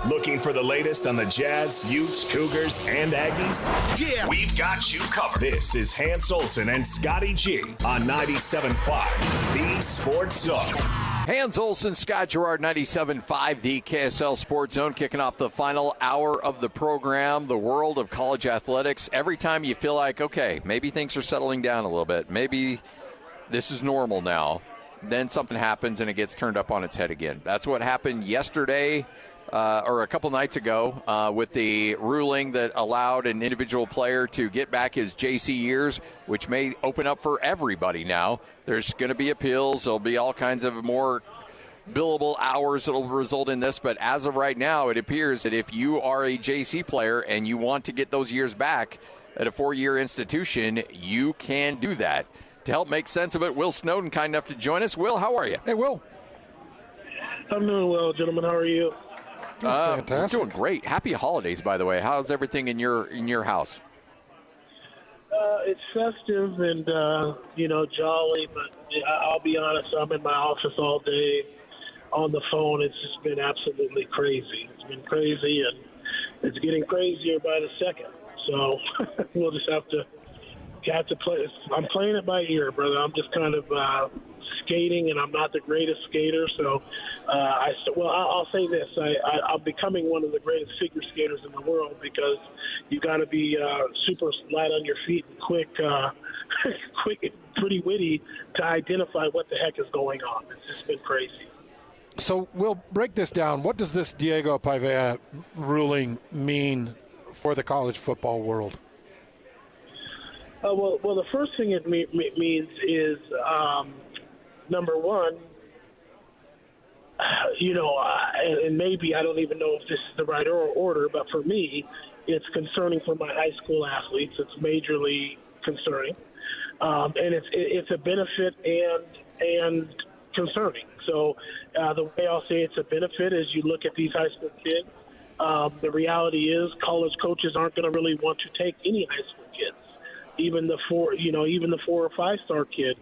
Looking for the latest on the Jazz, Utes, Cougars, and Aggies? Yeah, we've got you covered. This is Hans Olsen and Scotty G on 97.5, the Sports Zone. Hans Olsen, Scott Gerard, 97.5, the KSL Sports Zone, kicking off the final hour of the program, the world of college athletics. Every time you feel like, okay, maybe things are settling down a little bit, maybe this is normal now, then something happens and it gets turned up on its head again. That's what happened yesterday. Or a couple nights ago with the ruling that allowed an individual player to get back his JC years, which may open up for everybody now. There's going to be appeals. There'll be all kinds of more billable hours that will result in this. But as of right now, it appears that if you are a JC player and you want to get those years back at a 4-year institution, you can do that. To help make sense of it, Will Snowden kind enough to join us. Will, how are you? Hey, Will. I'm doing well, gentlemen. How are you? We're doing great. Happy holidays, by the way. How's everything in your house? It's festive and jolly, but I'll be honest, I'm in my office all day on the phone. It's just been absolutely crazy. It's been crazy, and it's getting crazier by the second. So we'll just have to play. I'm playing it by ear, brother. I'm just kind of skating, and I'm not the greatest skater, so I'll say this: I'm becoming one of the greatest figure skaters in the world because you got to be super light on your feet and quick, pretty witty to identify what the heck is going on. It's just been crazy. So we'll break this down. What does this Diego Pavea ruling mean for the college football world? Well, the first thing it means is. Number one, and maybe I don't even know if this is the right order, but for me, it's concerning for my high school athletes. It's majorly concerning, and it's a benefit and concerning. So the way I'll say it's a benefit is you look at these high school kids. The reality is college coaches aren't going to really want to take any high school kids. Even the 4 or 5 star kid.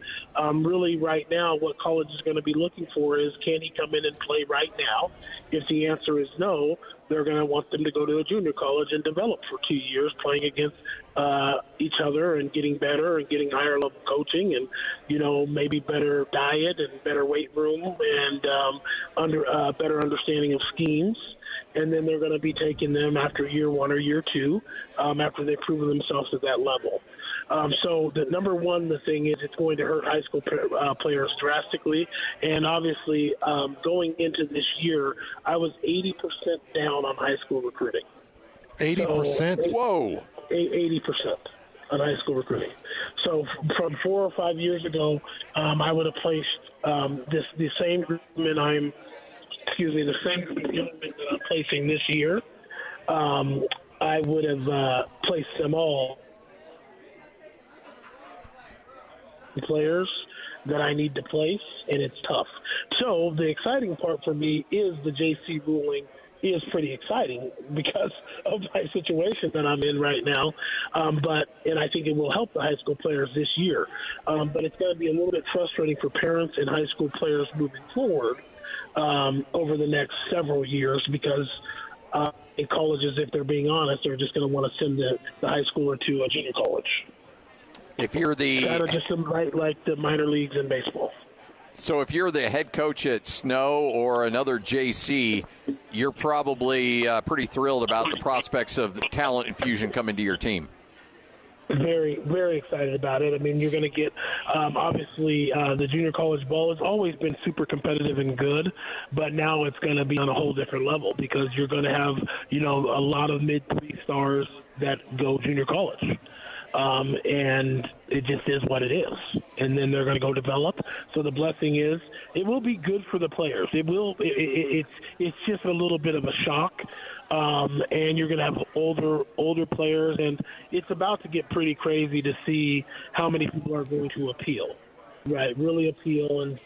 Really, right now, what college is going to be looking for is, can he come in and play right now? If the answer is no, they're going to want them to go to a junior college and develop for 2 years, playing against each other and getting better and getting higher level coaching and maybe better diet and better weight room and better understanding of schemes. And then they're going to be taking them after year 1 or year 2 after they've proven themselves at that level. So the number one, the thing is it's going to hurt high school players drastically. And obviously going into this year, I was 80% down on high school recruiting. 80%? So, whoa. 80% on high school recruiting. So from 4 or 5 years ago, I would have placed the same group that I'm placing this year. I would have placed them all players that I need to place, and it's tough. So the exciting part for me is the JC ruling is pretty exciting because of my situation that I'm in right now. And I think it will help the high school players this year. But it's going to be a little bit frustrating for parents and high school players moving forward over the next several years because in colleges, if they're being honest, they're just going to want to send the high schooler to a junior college. If you're kind of just like the minor leagues in baseball. So if you're the head coach at Snow or another JC, you're probably pretty thrilled about the prospects of the talent infusion coming to your team. Very, very excited about it. I mean, you're going to get, obviously, the junior college ball has always been super competitive and good, but now it's going to be on a whole different level because you're going to have, a lot of mid-3 stars that go junior college. And it just is what it is. And then they're going to go develop. So the blessing is it will be good for the players. It's just a little bit of a shock. And you're going to have older players. And it's about to get pretty crazy to see how many people are going to appeal. Right, really appeal and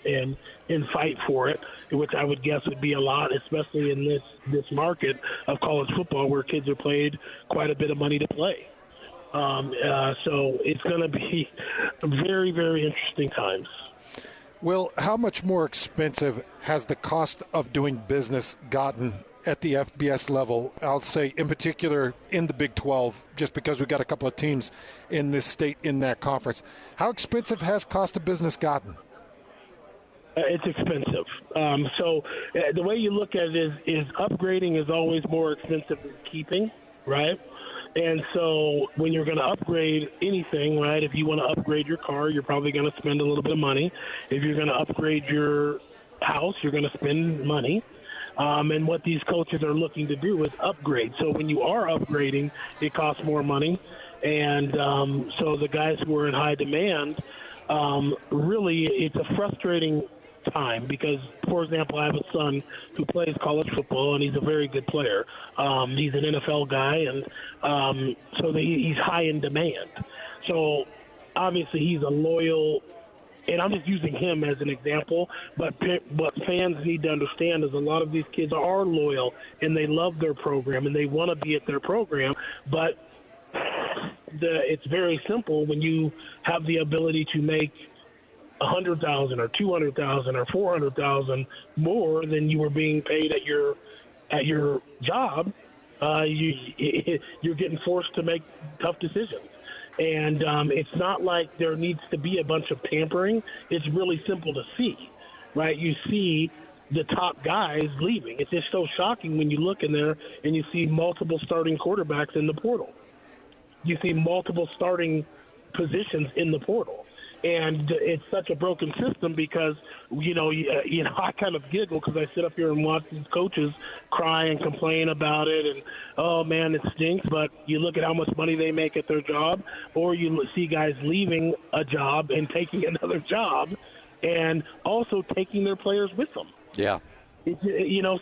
fight for it, which I would guess would be a lot, especially in this market of college football where kids are paid quite a bit of money to play. So it's going to be very, very interesting times. Will, how much more expensive has the cost of doing business gotten at the FBS level, I'll say in particular in the Big 12, just because we've got a couple of teams in this state in that conference. How expensive has cost of business gotten? It's expensive. So the way you look at it is upgrading is always more expensive than keeping, right? And so when you're going to upgrade anything, right, if you want to upgrade your car, you're probably going to spend a little bit of money. If you're going to upgrade your house, you're going to spend money. And what these coaches are looking to do is upgrade. So when you are upgrading, it costs more money. And so the guys who are in high demand, really it's a frustrating time because, for example, I have a son who plays college football, and he's a very good player. He's an NFL guy, and so he's high in demand. So obviously he's a loyal, and I'm just using him as an example, but what fans need to understand is a lot of these kids are loyal, and they love their program, and they want to be at their program, but it's very simple when you have the ability to make $100,000 or $200,000 or $400,000 more than you were being paid at your job. You're getting forced to make tough decisions. And it's not like there needs to be a bunch of tampering. It's really simple to see, right? You see the top guys leaving. It's just so shocking when you look in there and you see multiple starting quarterbacks in the portal. You see multiple starting positions in the portal. And it's such a broken system because, I kind of giggle because I sit up here and watch these coaches cry and complain about it. And, oh, man, it stinks. But you look at how much money they make at their job, or you see guys leaving a job and taking another job and also taking their players with them. Yeah.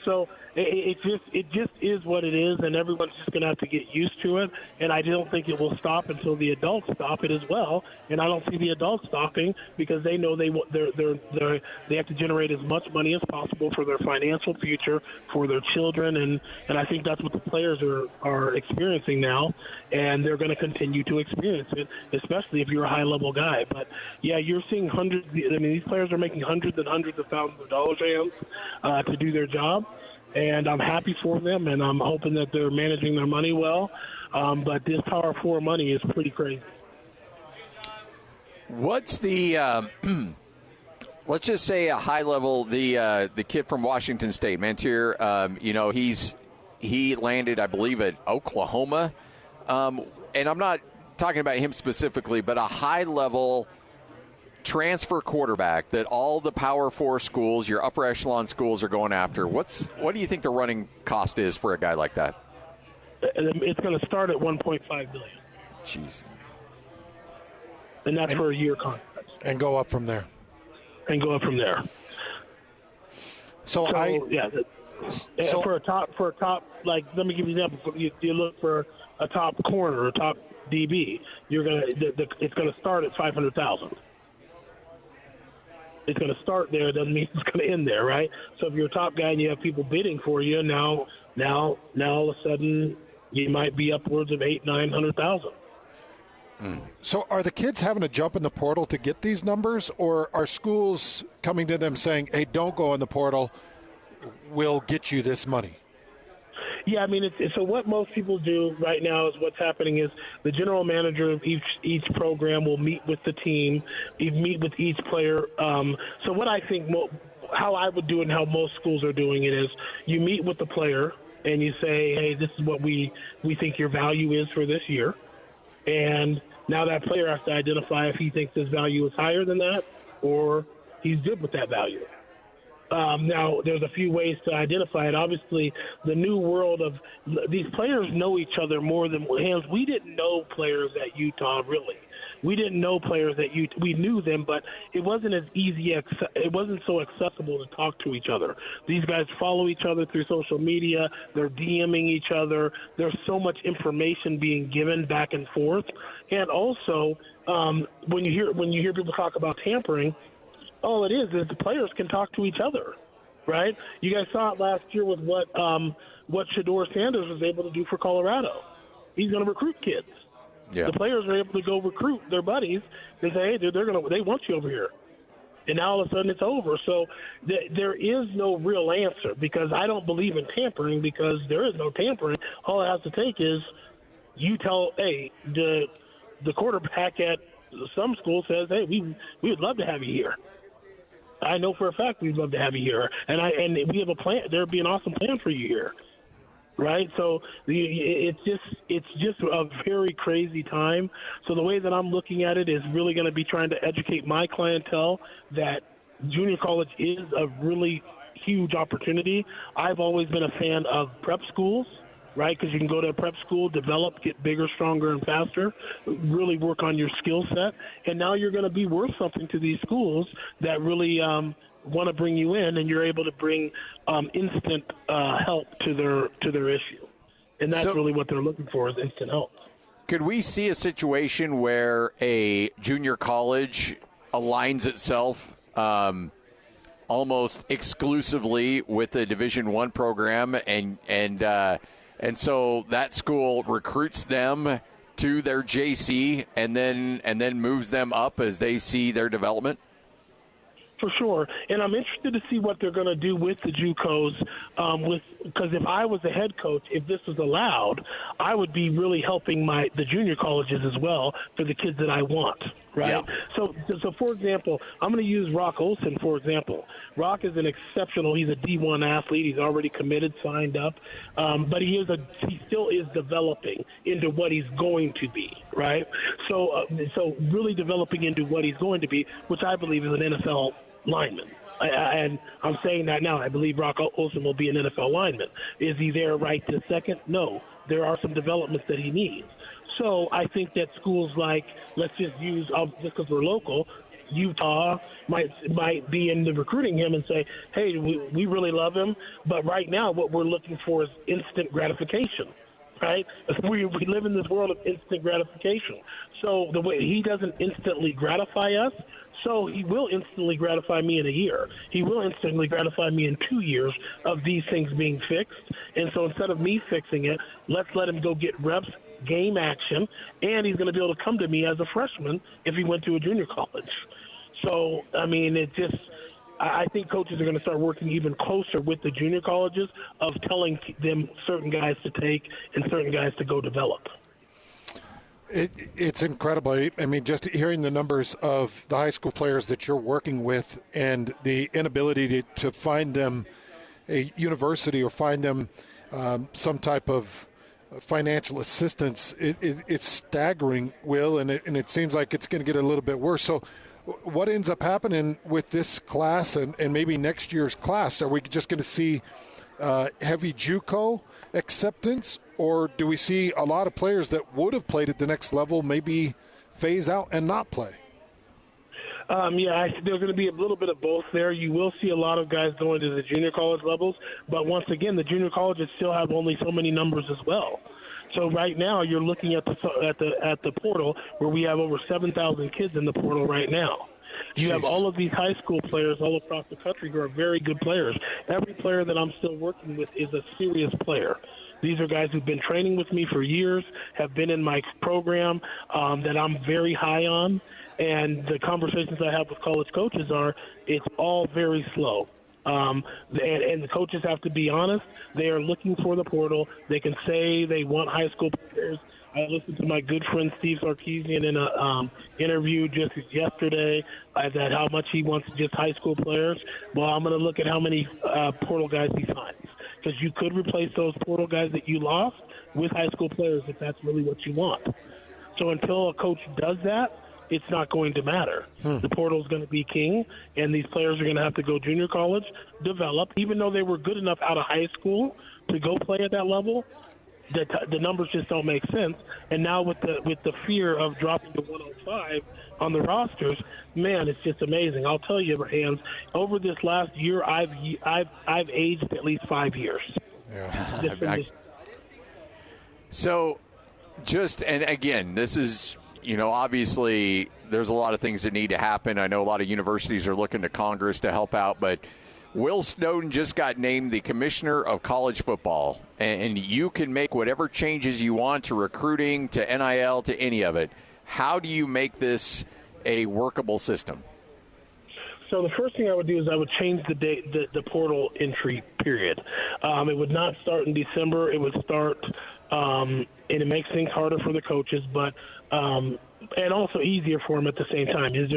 So it just is what it is, and everyone's just going to have to get used to it. And I don't think it will stop until the adults stop it as well. And I don't see the adults stopping because they know they have to generate as much money as possible for their financial future, for their children, and I think that's what the players are experiencing now, and they're going to continue to experience it, especially if you're a high-level guy. But yeah, you're seeing hundreds. I mean, these players are making hundreds and hundreds of thousands of dollars to do their job. And I'm happy for them, and I'm hoping that they're managing their money well. But this Power 4 money is pretty crazy. What's the let's just say a high level, the kid from Washington State, Mantier, he landed, I believe, at Oklahoma. And I'm not talking about him specifically, but a high level transfer quarterback that all the Power 4 schools, your upper echelon schools, are going after. What do you think the running cost is for a guy like that? It's going to start at $1.5 billion. Jeez. And that's for a year contract. And go up from there. So for a top, like, let me give you an example. You look for a top corner, a top DB. It's going to start at $500,000. It's going to start there. It doesn't mean it's going to end there, right? So if you're a top guy and you have people bidding for you, now all of a sudden you might be upwards of $800,000-900,000. So are the kids having to jump in the portal to get these numbers, or are schools coming to them saying, "Hey, don't go in the portal. We'll get you this money"? Yeah, I mean, so what most people do right now is what's happening is the general manager of each program will meet with the team, meet with each player. So what I think, how I would do it and how most schools are doing it is you meet with the player and you say, hey, this is what we think your value is for this year. And now that player has to identify if he thinks his value is higher than that or he's good with that value. Now, there's a few ways to identify it. Obviously, the new world of these players know each other more than hands. We didn't know players at Utah, really. We didn't know players at Utah. We knew them, but it wasn't as easy. It wasn't so accessible to talk to each other. These guys follow each other through social media. They're DMing each other. There's so much information being given back and forth. And also, when you hear people talk about tampering, all it is the players can talk to each other, right? You guys saw it last year with what Shedeur Sanders was able to do for Colorado. He's going to recruit kids. Yeah. The players are able to go recruit their buddies and say, hey, dude, they want you over here. and now all of a sudden it's over. So there is no real answer, because I don't believe in tampering, because there is no tampering. All it has to take is you tell, hey, the quarterback at some school says, hey, we would love to have you here. I know for a fact we'd love to have you here, and we have a plan. There'd be an awesome plan for you here, right? So it's just a very crazy time. So the way that I'm looking at it is really going to be trying to educate my clientele that junior college is a really huge opportunity. I've always been a fan of prep schools, right? Because you can go to a prep school, develop, get bigger, stronger, and faster, really work on your skill set. And now you're going to be worth something to these schools that really want to bring you in, and you're able to bring instant help to their issue. And that's really what they're looking for, is instant help. Could we see a situation where a junior college aligns itself almost exclusively with the Division I program, and so that school recruits them to their JC and then moves them up as they see their development? For sure, and I'm interested to see what they're going to do with the JUCOs. Because if I was a head coach, if this was allowed, I would be really helping the junior colleges as well for the kids that I want. Right. Yeah. So for example, I'm going to use Rock Olson for example. Rock is an exceptional. He's a D1 athlete. He's already committed, signed up, but he still is developing into what he's going to be. Right. So really developing into what he's going to be, which I believe is an NFL lineman. And I'm saying that now. I believe Rock Olson will be an NFL lineman. Is he there right this second? No. There are some developments that he needs. So I think that schools like, let's just use, just because we're local, Utah might be into recruiting him and say, hey, we really love him, but right now what we're looking for is instant gratification, right? We live in this world of instant gratification. So the way he doesn't instantly gratify us, so he will instantly gratify me in a year. He will instantly gratify me in 2 years of these things being fixed. And so instead of me fixing it, let's let him go get reps, game action, and he's going to be able to come to me as a freshman if he went to a junior college. So, I mean, I think coaches are going to start working even closer with the junior colleges of telling them certain guys to take and certain guys to go develop. It's incredible. I mean, just hearing the numbers of the high school players that you're working with and the inability to find them a university or find them some type of financial assistance, it's staggering, Will, and it seems like it's going to get a little bit worse. So what ends up happening with this class and maybe next year's class? Are we just going to see heavy JUCO acceptance, or do we see a lot of players that would have played at the next level maybe phase out and not play? There's going to be a little bit of both there. You will see a lot of guys going to the junior college levels, but once again, the junior colleges still have only so many numbers as well. So right now, you're looking at the portal where we have over 7,000 kids in the portal right now. You have all of these high school players all across the country who are very good players. Every player that I'm still working with is a serious player. These are guys who've been training with me for years, have been in my program that I'm very high on. And the conversations I have with college coaches it's all very slow. And the coaches have to be honest. They are looking for the portal. They can say they want high school players. I listened to my good friend Steve Sarkisian in a interview just yesterday that how much he wants just high school players. Well, I'm going to look at how many portal guys he signs, because you could replace those portal guys that you lost with high school players if that's really what you want. So until a coach does that, it's not going to matter. The portal is going to be king, and these players are going to have to go junior college, develop, even though they were good enough out of high school to go play at that level. The numbers just don't make sense. And now with the fear of dropping to 105 on the rosters, man, it's just amazing. I'll tell you, Hans, over this last year, I've aged at least 5 years. Yeah. And again, this is, obviously there's a lot of things that need to happen. I know a lot of universities are looking to Congress to help out, but Will Snowden just got named the commissioner of college football, and you can make whatever changes you want to recruiting, to NIL, to any of it. How do you make this a workable system? So the first thing I would do is I would change the date, the portal entry period. It would not start in December. It would start, and it makes things harder for the coaches, but and also easier for them at the same time. There's,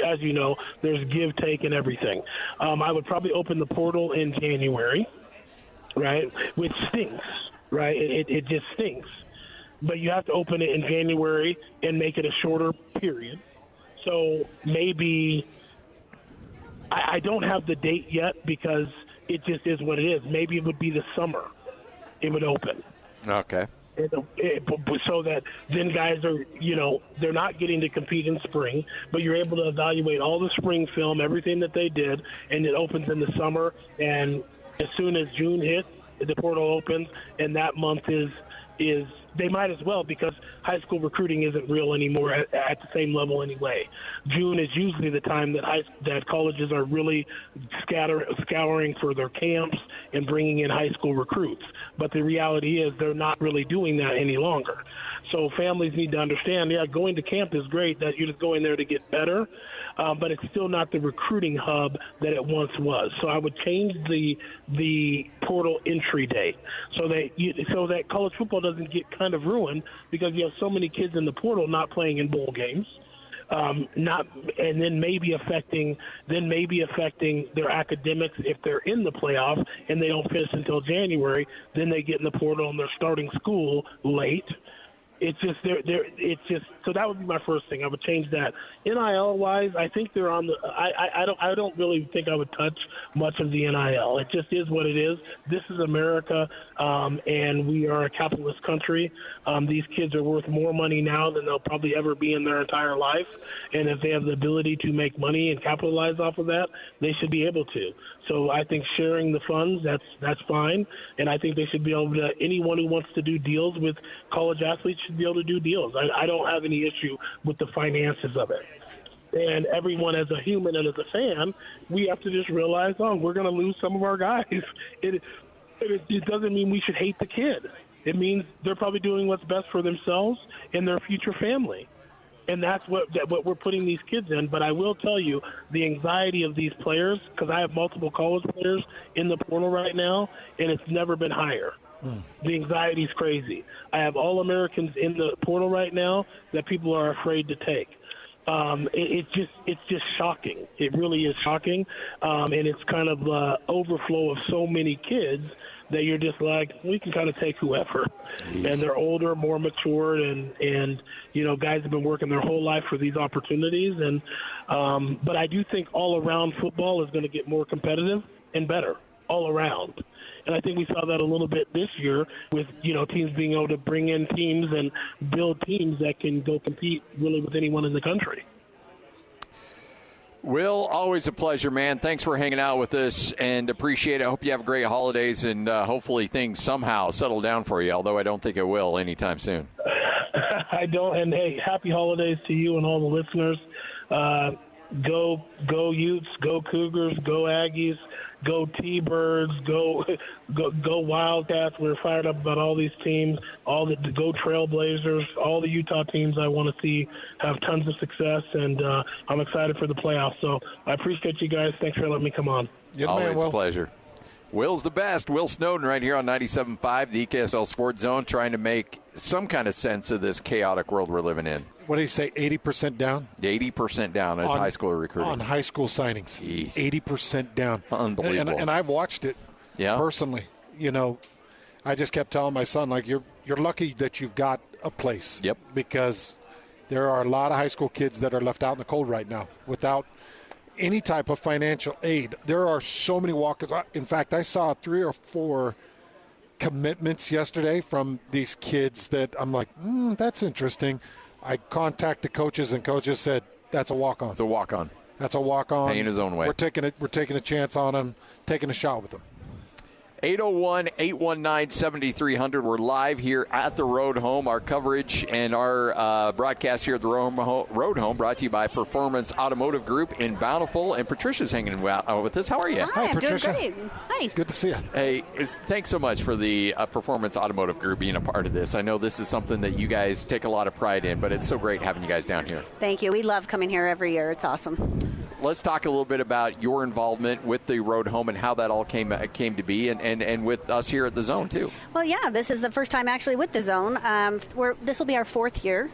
as you know, there's give, take, and everything. I would probably open the portal in January, right, which stinks, right? It just stinks. But you have to open it in January and make it a shorter period. So maybe I don't have the date yet because it just is what it is. Maybe it would be the summer it would open. Okay. So that then guys are, they're not getting to compete in spring, but you're able to evaluate all the spring film, everything that they did, and it opens in the summer. And as soon as June hits, the portal opens, and that month is they might as well, because high school recruiting isn't real anymore at the same level anyway. June is usually the time that colleges are really scouring for their camps and bringing in high school recruits. But the reality is they're not really doing that any longer. So families need to understand, going to camp is great, that you're just going there to get better, but it's still not the recruiting hub that it once was. So I would change the portal entry date so that college football doesn't get kind of ruined, because you have so many kids in the portal not playing in bowl games. Then maybe affecting their academics if they're in the playoff and they don't finish until January. Then they get in the portal and they're starting school late. It's just so that would be my first thing. I would change that. NIL wise, I think they're on the. I don't really think I would touch much of the NIL. It just is what it is. This is America, and we are a capitalist country. These kids are worth more money now than they'll probably ever be in their entire life. And if they have the ability to make money and capitalize off of that, they should be able to. So I think sharing the funds, that's fine. And I think they should be able to. Anyone who wants to do deals with college athletes should be able to do deals. I don't have any issue with the finances of it. And everyone as a human and as a fan, we have to just realize, we're going to lose some of our guys. It doesn't mean we should hate the kid. It means they're probably doing what's best for themselves and their future family. And that's what we're putting these kids in. But I will tell you, the anxiety of these players, because I have multiple college players in the portal right now, and it's never been higher. The anxiety is crazy. I have All-Americans in the portal right now that people are afraid to take. It's just shocking. It really is shocking, and it's kind of overflow of so many kids that you're just like, we can kind of take whoever. Jeez. And they're older, more mature, and guys have been working their whole life for these opportunities. And but I do think all-around football is going to get more competitive and better all around. And I think we saw that a little bit this year with, teams being able to bring in teams and build teams that can go compete really with anyone in the country. Will, always a pleasure, man. Thanks for hanging out with us and appreciate it. I hope you have great holidays and hopefully things somehow settle down for you, although I don't think it will anytime soon. I don't. And, hey, happy holidays to you and all the listeners. Go Utes, go Cougars, go Aggies, go T-Birds, go Wildcats. We're fired up about all these teams, go Trailblazers, all the Utah teams I want to see have tons of success, and I'm excited for the playoffs. So I appreciate you guys. Thanks for letting me come on. Always a pleasure. Will's the best. Will Snowden right here on 97.5, the EKSL Sports Zone, trying to make some kind of sense of this chaotic world we're living in. What did he say, 80% down? 80% down as high school recruiting. On high school signings. Jeez. 80% down. Unbelievable. And I've watched it personally. I just kept telling my son, you're lucky that you've got a place. Yep. Because there are a lot of high school kids that are left out in the cold right now without any type of financial aid. There are so many walk-ins. In fact, I saw 3 or 4 commitments yesterday from these kids that I'm like, that's interesting. I contacted coaches, and coaches said, that's a walk-on. It's a walk-on. That's a walk-on. Paying his own way. We're taking a chance on him, taking a shot with him. 801-819-7300. We're live here at the Road Home. Our coverage and our broadcast here at the Road Home brought to you by Performance Automotive Group in Bountiful. And Patricia's hanging out with us. How are you? Hi, Patricia. I'm doing great. Hi. Good to see you. Hey, thanks so much for the Performance Automotive Group being a part of this. I know this is something that you guys take a lot of pride in, but it's so great having you guys down here. Thank you. We love coming here every year. It's awesome. let's talk a little bit about your involvement with the Road Home and how that all came to be, and with us here at the Zone too. Well, yeah, this is the first time actually with the Zone. This will be our 4th year.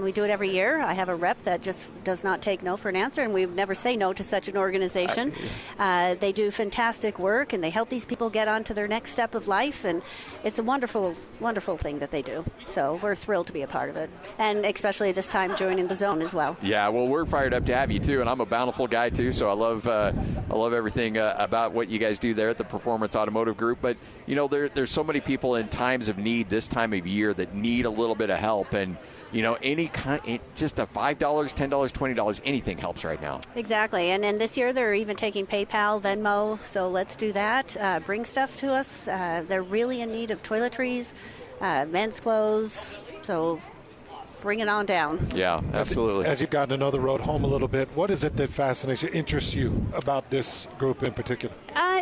We do it every year. I have a rep that just does not take no for an answer, and we would never say no to such an organization. They do fantastic work, and they help these people get on to their next step of life, and it's a wonderful, wonderful thing that they do. So we're thrilled to be a part of it, and especially this time joining the Zone as well. Yeah, well, we're fired up to have you too, and I'm a Bountiful guy too, so I love everything about what you guys do there at the Performance Automotive Group. But you know, there's so many people in times of need this time of year that need a little bit of help, and you know, just a $5, $10, $20, anything helps right now. Exactly, and this year they're even taking PayPal, Venmo, so let's do that. Bring stuff to us. They're really in need of toiletries, men's clothes, so bring it on down. Yeah, absolutely. As you've gotten to know the Road Home a little bit, what is it that fascinates you, interests you about this group in particular?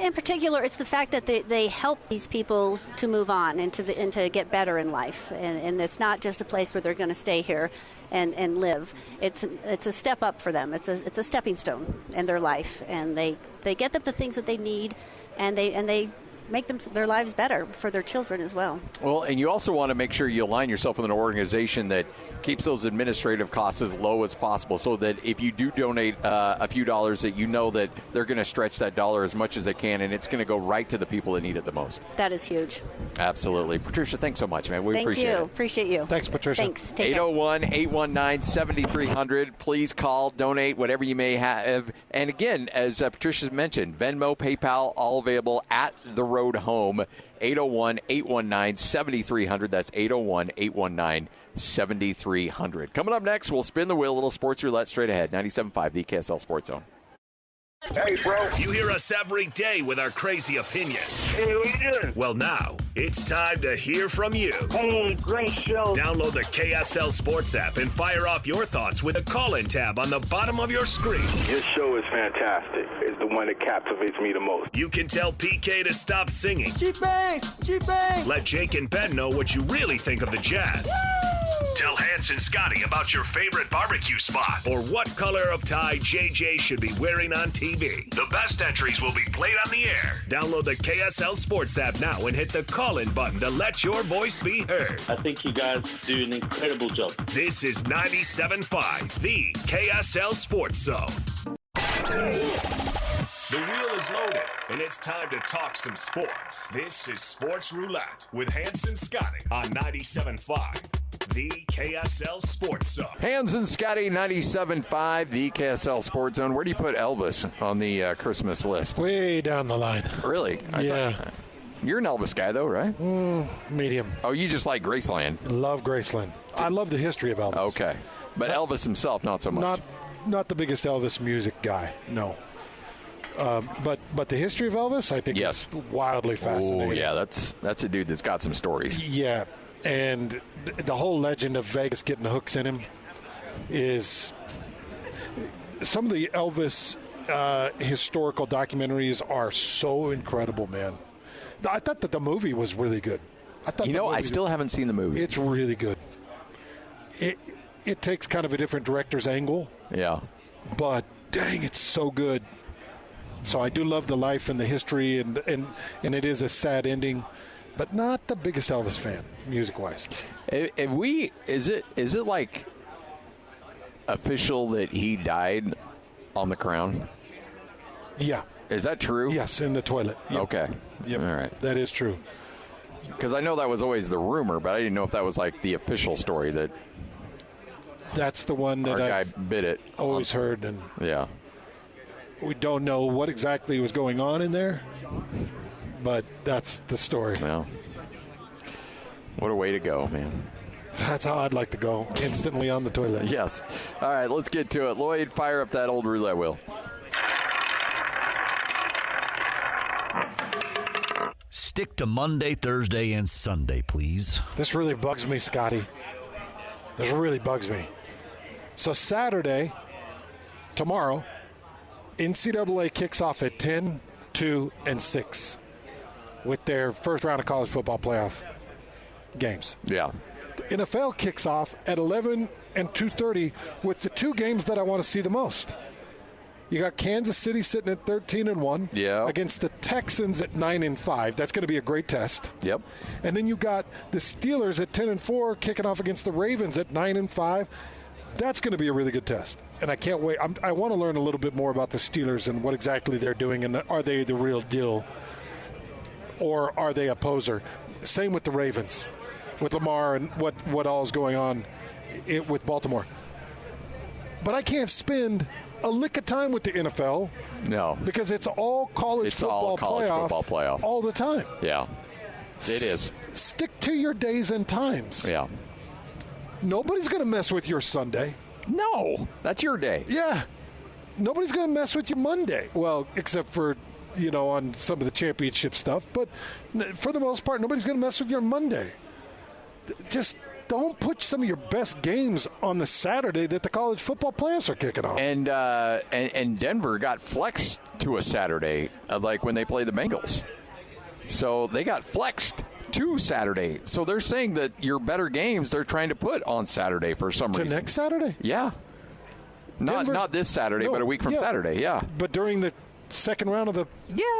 In particular, it's the fact that they help these people to move on and to get better in life. And it's not just a place where they're going to stay here and live. It's a step up for them. It's a stepping stone in their life. And they get them the things that they need, and they make their lives better for their children as well. Well, and you also want to make sure you align yourself with an organization that keeps those administrative costs as low as possible, so that if you do donate a few dollars, that you know that they're going to stretch that dollar as much as they can, and it's going to go right to the people that need it the most. That is huge. Absolutely. Patricia, thanks so much, man. We appreciate it. Thank you. Appreciate you. Thanks, Patricia. Thanks. 801-819-7300. Please call, donate, whatever you may have. And again, as Patricia mentioned, Venmo, PayPal, all available at the Road Home. 801-819-7300. That's 801-819-7300. Coming up next, we'll spin the wheel, a little sports roulette straight ahead. 97.5, the KSL Sports Zone. Hey, bro. You hear us every day with our crazy opinions. Hey, what you doing? Well, now it's time to hear from you. Hey, great show. Download the KSL Sports app and fire off your thoughts with a call-in tab on the bottom of your screen. Your show is fantastic. It's the one that captivates me the most. You can tell PK to stop singing. She bangs! She bangs! Let Jake and Ben know what you really think of the Jazz. Woo! Tell Hans and Scotty about your favorite barbecue spot, or what color of tie JJ should be wearing on TV. The best entries will be played on the air. Download the KSL Sports app now and hit the call-in button to let your voice be heard. I think you guys do an incredible job. This is 97.5, the KSL Sports Zone. The wheel is loaded, and it's time to talk some sports. This is Sports Roulette with Hans and Scotty on 97.5. The KSL Sports Zone. Hans and Scotty, 97.5, the KSL Sports Zone. Where do you put Elvis on the Christmas list? Way down the line. Really? Yeah. You're an Elvis guy, though, right? Medium. Oh, you just like Graceland. Love Graceland. I love the history of Elvis. Okay. But Elvis himself, not so much. Not the biggest Elvis music guy, no. But the history of Elvis, I think, is wildly fascinating. Oh, yeah, that's a dude that's got some stories. Yeah. And the whole legend of Vegas getting the hooks in him is some of the Elvis historical documentaries are so incredible, man. I thought that the movie was really good. I still haven't seen the movie. It's really good. It takes kind of a different director's angle. Yeah. But dang, it's so good. So I do love the life and the history, and it is a sad ending. But not the biggest Elvis fan, music-wise. Is it like official that he died on the Crown? Yeah. Is that true? Yes, in the toilet. Yep. Okay. Yep. All right. That is true. Because I know that was always the rumor, but I didn't know if that was like the official story that. That's the one that our guy bit it. Always heard, and yeah. We don't know what exactly was going on in there. But that's the story. Well, what a way to go, man. That's how I'd like to go, instantly on the toilet. Yes. All right, let's get to it. Lloyd, fire up that old roulette wheel. Stick to Monday, Thursday, and Sunday, please. This really bugs me, Scotty. This really bugs me. So Saturday, tomorrow, NCAA kicks off at 10, 2, and 6. With their first round of college football playoff games. Yeah. The NFL kicks off at 11 and 2:30 with the two games that I want to see the most. You got Kansas City sitting at 13-1. Yeah. Against the Texans at 9-5. That's going to be a great test. Yep. And then you got the Steelers at 10-4, kicking off against the Ravens at 9-5. That's going to be a really good test. And I can't wait. I want to learn a little bit more about the Steelers and what exactly they're doing, and are they the real deal, or are they a poser? Same with the Ravens, with Lamar and what all is going on with Baltimore. But I can't spend a lick of time with the NFL. No. Because it's all college football playoff all the time. Yeah. It is. Stick to your days and times. Yeah. Nobody's going to mess with your Sunday. No. That's your day. Yeah. Nobody's going to mess with your Monday. Well, except for, on some of the championship stuff. But for the most part, nobody's going to mess with your Monday. Just don't put some of your best games on the Saturday that the college football playoffs are kicking off. And Denver got flexed to a Saturday, like when they play the Bengals. So they got flexed to Saturday. So they're saying that your better games they're trying to put on Saturday for some reason. Next Saturday? Yeah. Not this Saturday, but a week from Saturday, yeah. But during the second round of the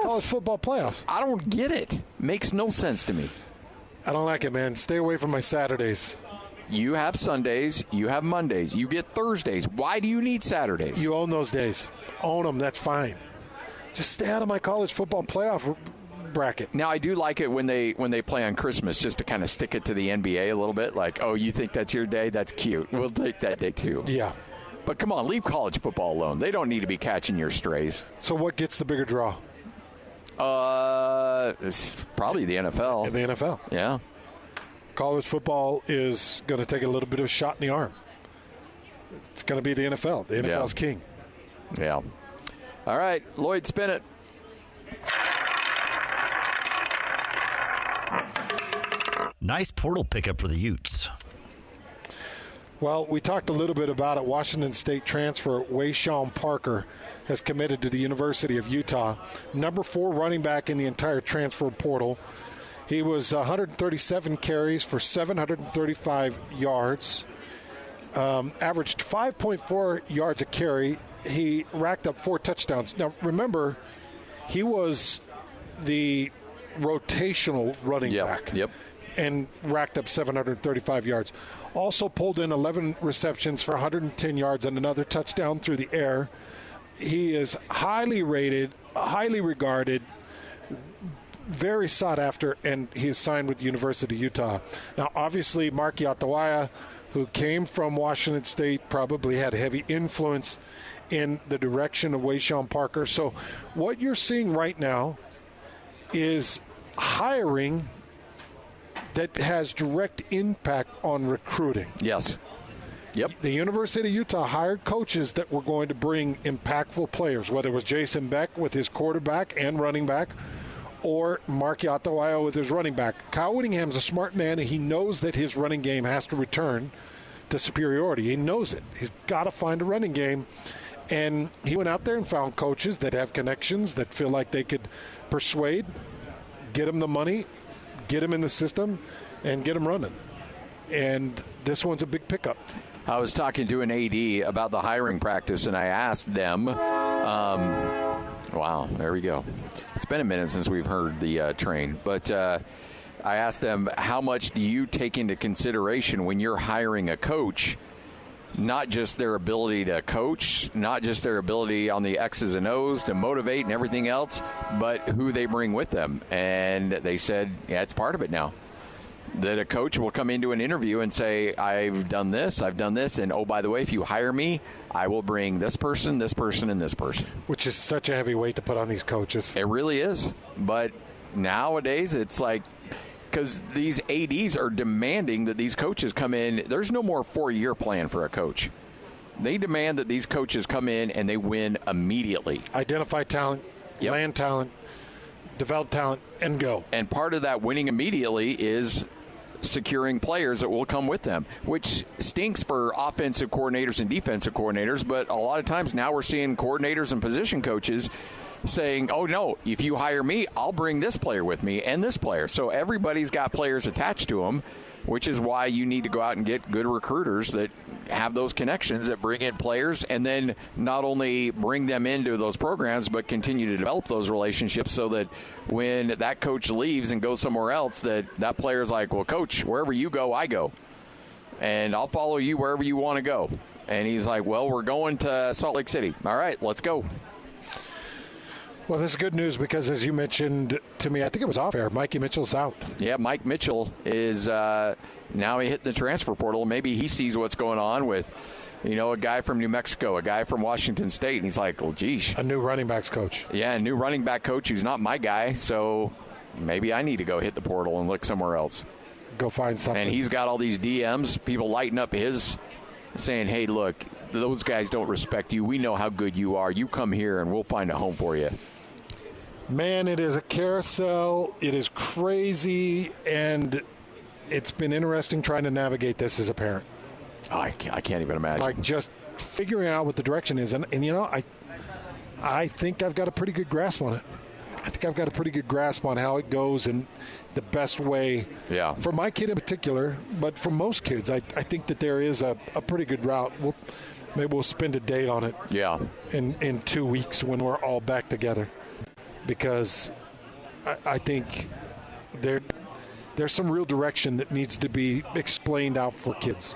college football playoffs. I don't get it. Makes no sense to me. I don't like it, man. Stay away from my Saturdays. You have Sundays. You have Mondays. You get Thursdays. Why do you need Saturdays? You own those days. Own them. That's fine. Just stay out of my college football playoff bracket. Now, I do like it when they play on Christmas, just to kind of stick it to the NBA a little bit. Like, oh, you think that's your day? That's cute. We'll take that day, too. Yeah. But come on, leave college football alone. They don't need to be catching your strays. So what gets the bigger draw? It's probably the NFL. In the NFL. Yeah. College football is going to take a little bit of a shot in the arm. It's going to be the NFL. The NFL's king. Yeah. All right, Lloyd, spin it. Nice portal pickup for the Utes. Well, we talked a little bit about it. Washington State transfer Wayshawn Parker has committed to the University of Utah. Number 4 running back in the entire transfer portal. He was 137 carries for 735 yards, averaged 5.4 yards a carry. He racked up 4 touchdowns. Now, remember, he was the rotational running back and racked up 735 yards. Also pulled in 11 receptions for 110 yards and another touchdown through the air. He is highly rated, highly regarded, very sought after, and he is signed with the University of Utah. Now, obviously, Mark Yatawaya, who came from Washington State, probably had a heavy influence in the direction of Wayshawn Parker. So what you're seeing right now is hiring that has direct impact on recruiting. Yes. Yep. The University of Utah hired coaches that were going to bring impactful players, whether it was Jason Beck with his quarterback and running back, or Mark Yatawaya with his running back. Kyle Whittingham's a smart man, and he knows that his running game has to return to superiority. He knows it. He's got to find a running game. And he went out there and found coaches that have connections, that feel like they could persuade, get him the money, get him in the system, and get him running. And this one's a big pickup. I was talking to an AD about the hiring practice, and I asked them, wow, there we go. It's been a minute since we've heard the train, but I asked them, how much do you take into consideration when you're hiring a coach, not just their ability to coach, not just their ability on the X's and O's to motivate and everything else, but who they bring with them? And they said, yeah, it's part of it now. That a coach will come into an interview and say, I've done this, and oh, by the way, if you hire me, I will bring this person, and this person. Which is such a heavy weight to put on these coaches. It really is. But nowadays, it's like, because these ADs are demanding that these coaches come in. There's no more 4-year plan for a coach. They demand that these coaches come in and they win immediately. Identify talent, land talent, develop talent, and go. And part of that winning immediately is securing players that will come with them, which stinks for offensive coordinators and defensive coordinators. But a lot of times now we're seeing coordinators and position coaches saying, oh, no, if you hire me, I'll bring this player with me and this player. So everybody's got players attached to them, which is why you need to go out and get good recruiters that have those connections that bring in players and then not only bring them into those programs but continue to develop those relationships so that when that coach leaves and goes somewhere else, that player's like, well, coach, wherever you go, I go. And I'll follow you wherever you want to go. And he's like, well, we're going to Salt Lake City. All right, let's go. Well, this is good news because, as you mentioned to me, I think it was off air, Mikey Mitchell's out. Yeah, Mike Mitchell is now hitting the transfer portal. Maybe he sees what's going on with, a guy from New Mexico, a guy from Washington State. And he's like, well, geez. A new running backs coach. Yeah, a new running back coach who's not my guy. So maybe I need to go hit the portal and look somewhere else. Go find something. And he's got all these DMs, people lighting up his, saying, hey, look, those guys don't respect you. We know how good you are. You come here and we'll find a home for you. Man, it is a carousel. It is crazy, and it's been interesting trying to navigate this as a parent. Oh, I can't even imagine. Like just figuring out what the direction is. And I think I've got a pretty good grasp on it. I think I've got a pretty good grasp on how it goes and the best way. Yeah. For my kid in particular, but for most kids, I think that there is a pretty good route. Maybe we'll spend a day on it. Yeah. In 2 weeks when we're all back together. Because I think there's some real direction that needs to be explained out for kids.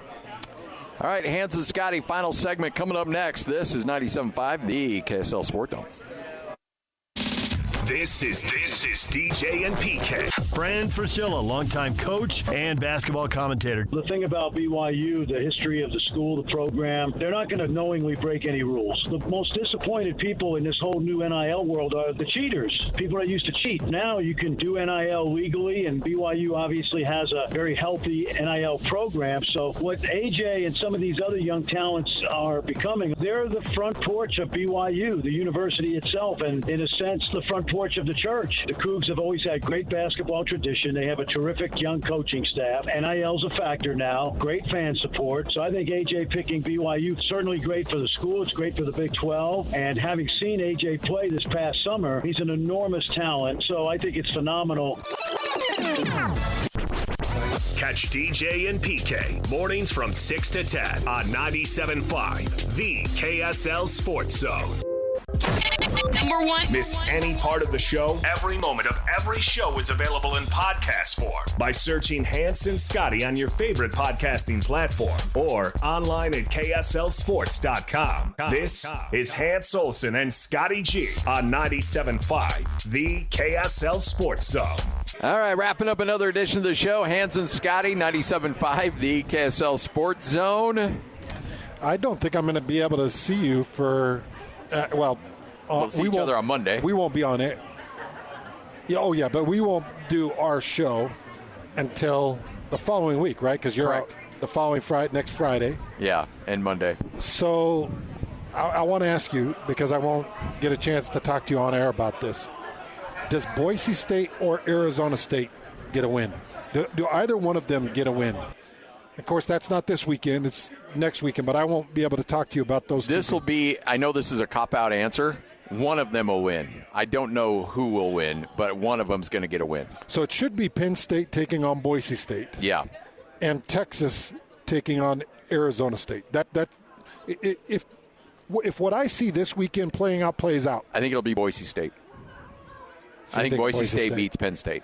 All right, Hans and Scotty, final segment coming up next. This is 97.5, the KSL Sport Dome. This is DJ and PK. Fran Fraschilla, longtime coach and basketball commentator. The thing about BYU, the history of the school, the program, they're not going to knowingly break any rules. The most disappointed people in this whole new NIL world are the cheaters, people that used to cheat. Now you can do NIL legally, and BYU obviously has a very healthy NIL program. So what AJ and some of these other young talents are becoming, they're the front porch of BYU, the university itself, and in a sense, the front porch of the church. The Cougs have always had great basketball tradition. They have a terrific young coaching staff. NIL's a factor now. Great fan support. So I think AJ picking BYU certainly great for the school. It's great for the Big 12. And having seen AJ play this past summer, he's an enormous talent. So I think it's phenomenal. Catch DJ and PK mornings from 6 to 10 on 97.5, the KSL Sports Zone. Number one. Miss any part of the show? Every moment of every show is available in podcast form by searching Hans and Scotty on your favorite podcasting platform or online at KSLSports.com. This is Hans Olsen and Scotty G on 97.5, the KSL Sports Zone. All right, wrapping up another edition of the show. Hans and Scotty, 97.5, the KSL Sports Zone. I don't think I'm going to be able to see you for, we'll see each other on Monday. We won't be on it. Yeah, but we won't do our show until the following week, right? Because you're out the following next Friday. Yeah, and Monday. So I want to ask you, because I won't get a chance to talk to you on air about this. Does Boise State or Arizona State get a win? Do either one of them get a win? Of course, that's not this weekend. It's next weekend, but I won't be able to talk to you about those. This will be, I know this is a cop-out answer. One of them will win. I don't know who will win, but one of them's going to get a win. So it should be Penn State taking on Boise State. Yeah. And Texas taking on Arizona State. If what I see this weekend playing out plays out. I think it'll be Boise State. So I think Boise State beats Penn State.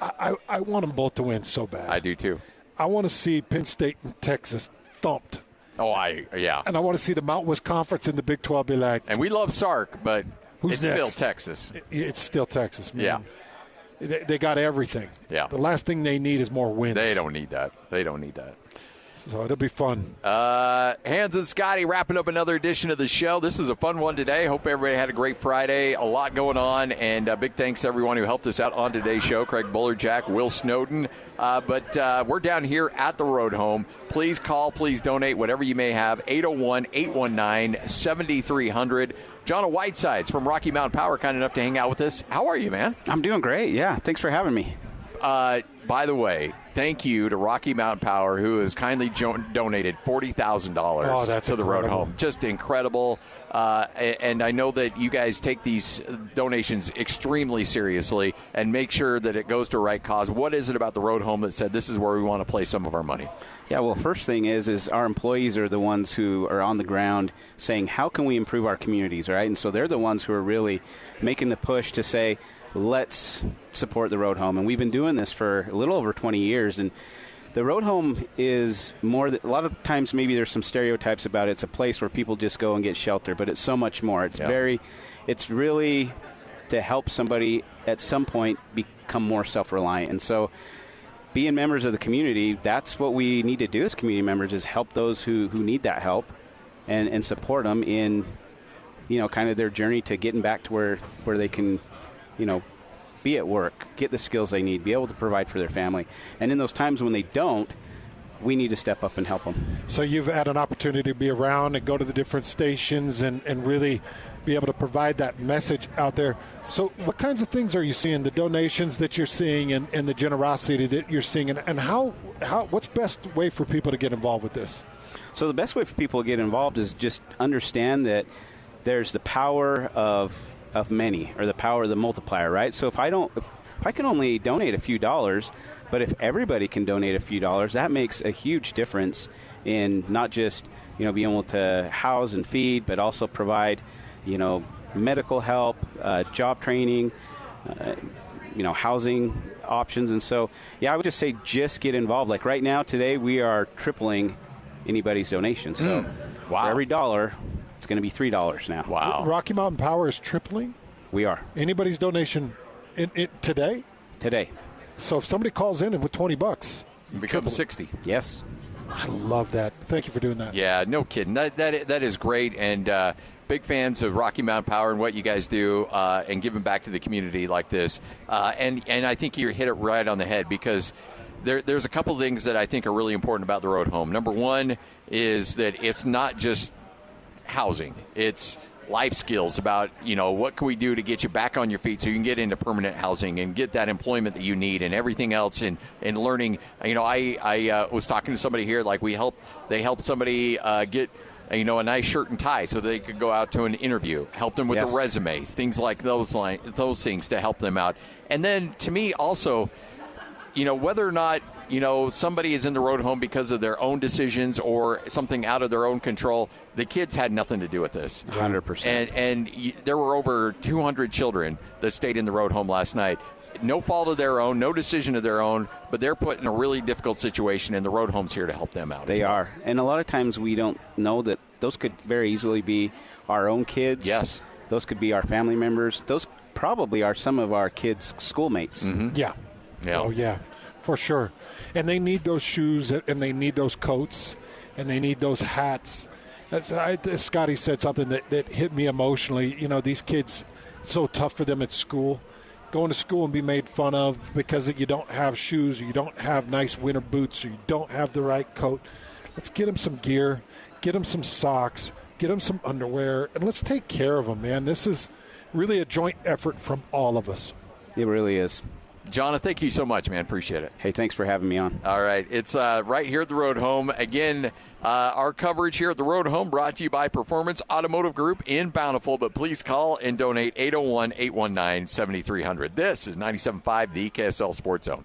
I want them both to win so bad. I do too. I want to see Penn State and Texas thumped. Yeah. And I want to see the Mountain West Conference in the Big 12 be like. And we love Sark, but it's next? Still Texas. It's still Texas, man. Yeah. They got everything. Yeah. The last thing they need is more wins. They don't need that. So it'll be fun. Hans and Scotty wrapping up another edition of the show. This is a fun one today. Hope everybody had a great Friday. A lot going on, and big thanks to everyone who helped us out on today's show. Craig Bullerjack, Will Snowden. But we're down here at the Road Home. Please call, please donate, whatever you may have. 801-819-7300. John of Whitesides from Rocky Mountain Power, kind enough to hang out with us. How are you, man? I'm doing great, yeah. Thanks for having me. by the way, thank you to Rocky Mountain Power, who has kindly donated $40,000 to the Road Home. Just incredible. And I know that you guys take these donations extremely seriously and make sure that it goes to the right cause. What is it about the Road Home that said this is where we want to place some of our money? Yeah, well, first thing is our employees are the ones who are on the ground saying, how can we improve our communities, right? And so they're the ones who are really making the push to say, let's support the Road Home. And we've been doing this for a little over 20 years. And the Road Home is more, a lot of times maybe there's some stereotypes about it. It's a place where people just go and get shelter, but it's so much more. It's really to help somebody at some point become more self-reliant. And so being members of the community, that's what we need to do as community members, is help those who need that help and support them in, kind of their journey to getting back to where they can, be at work, get the skills they need, be able to provide for their family. And in those times when they don't, we need to step up and help them. So you've had an opportunity to be around and go to the different stations and really be able to provide that message out there. So what kinds of things are you seeing, the donations that you're seeing and the generosity that you're seeing, and how what's the best way for people to get involved with this? So the best way for people to get involved is just understand that there's the power of many, or the power of the multiplier, right? So if I can only donate a few dollars, but if everybody can donate a few dollars, that makes a huge difference in not just, being able to house and feed, but also provide, medical help, job training, housing options. And so, I would just say just get involved. Like right now, today, we are tripling anybody's donation. So for every dollar, it's going to be $3 now. Wow. Rocky Mountain Power is tripling? We are. Anybody's donation today? Today. So if somebody calls in and with $20, it becomes 60. Yes. I love that. Thank you for doing that. Yeah, no kidding. That is great, and big fans of Rocky Mountain Power and what you guys do and giving back to the community like this. And I think you hit it right on the head, because there's a couple of things that I think are really important about the Road Home. Number one is that it's not just housing. It's life skills about, what can we do to get you back on your feet so you can get into permanent housing and get that employment that you need and everything else in learning. I was talking to somebody here, like they helped somebody get, a nice shirt and tie so they could go out to an interview, help them with the resumes, things like those things to help them out. And then to me also, whether or not, somebody is in the Road Home because of their own decisions or something out of their own control, the kids had nothing to do with this. 100%. And there were over 200 children that stayed in the Road Home last night. No fault of their own, no decision of their own, but they're put in a really difficult situation, and the Road Home's here to help them out. They are. And a lot of times we don't know that those could very easily be our own kids. Yes. Those could be our family members. Those probably are some of our kids' schoolmates. Mm-hmm. Yeah. Oh, yeah, for sure. And they need those shoes, and they need those coats, and they need those hats. Scotty said something that hit me emotionally. These kids, it's so tough for them at school. Going to school and be made fun of because you don't have shoes, or you don't have nice winter boots, or you don't have the right coat. Let's get them some gear, get them some socks, get them some underwear, and let's take care of them, man. This is really a joint effort from all of us. It really is. John, thank you so much, man. Appreciate it. Hey, thanks for having me on. All right. It's right here at the Road Home. Again, our coverage here at the Road Home brought to you by Performance Automotive Group in Bountiful. But please call and donate 801-819-7300. This is 97.5, the KSL Sports Zone.